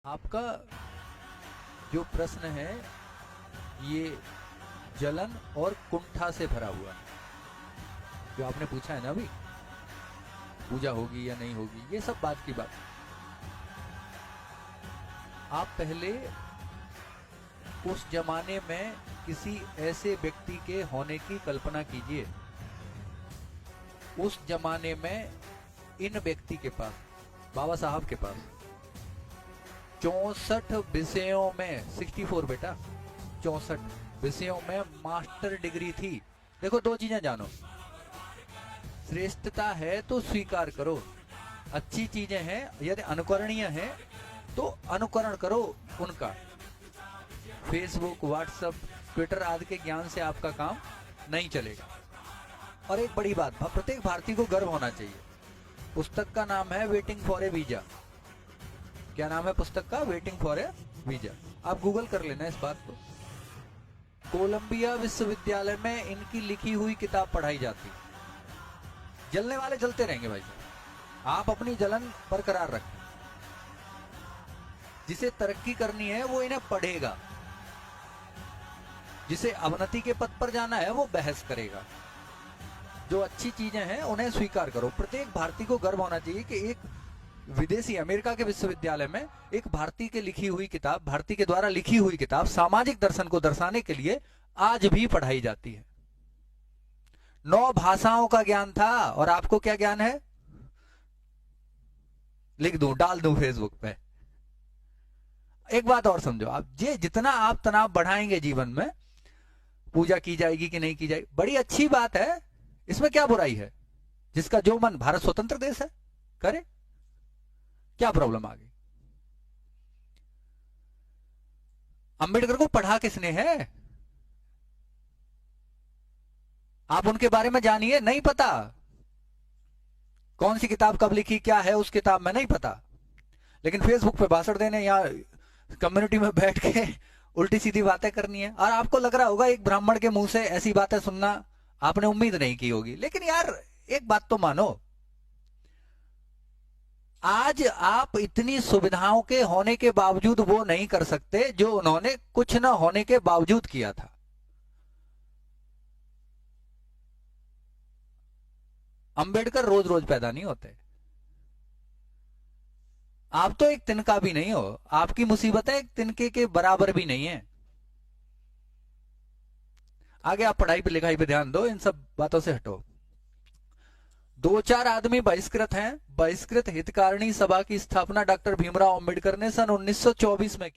आपका जो प्रश्न है ये जलन और कुंठा से भरा हुआ है। जो आपने पूछा है ना अभी, पूजा होगी या नहीं होगी, ये सब बात की बात। आप पहले उस जमाने में किसी ऐसे व्यक्ति के होने की कल्पना कीजिए। उस जमाने में इन व्यक्ति के पास, बाबा साहब के पास 64 विषयों में 64 बेटा 64 विषयों में मास्टर डिग्री थी। देखो, दो चीजें जानो, श्रेष्ठता है तो स्वीकार करो, अच्छी चीजें हैं यदि अनुकरणीय है तो अनुकरण करो उनका। फेसबुक, व्हाट्सएप, ट्विटर आदि के ज्ञान से आपका काम नहीं चलेगा। और एक बड़ी बात, प्रत्येक भारतीय को गर्व होना चाहिए। पुस्तक का नाम है वेटिंग फॉर ए वीजा। क्या नाम है पुस्तक का? Waiting for A visa. आप गूगल कर लेना इस बात को। कोलंबिया विश्वविद्यालय में इनकी लिखी हुई किताब पढ़ाई जाती। जलने वाले जलते रहेंगे भाई साहब, आप अपनी जलन बरकरार रखें। जिसे तरक्की करनी है वो इन्हें पढ़ेगा, जिसे अवनति के पथ पर जाना है वो बहस करेगा। जो अच्छी चीजें हैं उन्हें स्वीकार करो। प्रत्येक भारतीय को गर्व होना चाहिए कि एक विदेशी अमेरिका के विश्वविद्यालय में एक भारतीय के लिखी हुई किताब, भारतीय के द्वारा लिखी हुई किताब सामाजिक दर्शन को दर्शाने के लिए आज भी पढ़ाई जाती है। 9 भाषाओं का ज्ञान था और आपको क्या ज्ञान है? लिख दूं, डाल दूं फेसबुक पे। एक बात और समझो, आप जितना आप तनाव बढ़ाएंगे जीवन में, पूजा की जाएगी कि नहीं की जाएगी, बड़ी अच्छी बात है, इसमें क्या बुराई है? जिसका जो मन, भारत स्वतंत्र देश है, करे, क्या प्रॉब्लम आ गई? अंबेडकर को पढ़ा किसने है? आप उनके बारे में जानिए, नहीं पता कौन सी किताब कब लिखी, क्या है उस किताब में, नहीं पता। लेकिन फेसबुक पे भाषण देने या कम्युनिटी में बैठ के उल्टी सीधी बातें करनी है। और आपको लग रहा होगा एक ब्राह्मण के मुंह से ऐसी बातें सुनना आपने उम्मीद नहीं की होगी। लेकिन यार एक बात तो मानो, आज आप इतनी सुविधाओं के होने के बावजूद वो नहीं कर सकते जो उन्होंने कुछ न होने के बावजूद किया था। अंबेडकर रोज रोज पैदा नहीं होते। आप तो एक तिनका भी नहीं हो, आपकी मुसीबतें एक तिनके के बराबर भी नहीं है। आगे आप पढ़ाई पे लिखाई पे ध्यान दो, इन सब बातों से हटो। 2-4 आदमी बहिष्कृत हैं। बहिष्कृत हितकारिणी सभा की स्थापना डॉक्टर भीमराव अंबेडकर ने सन 1924 में की।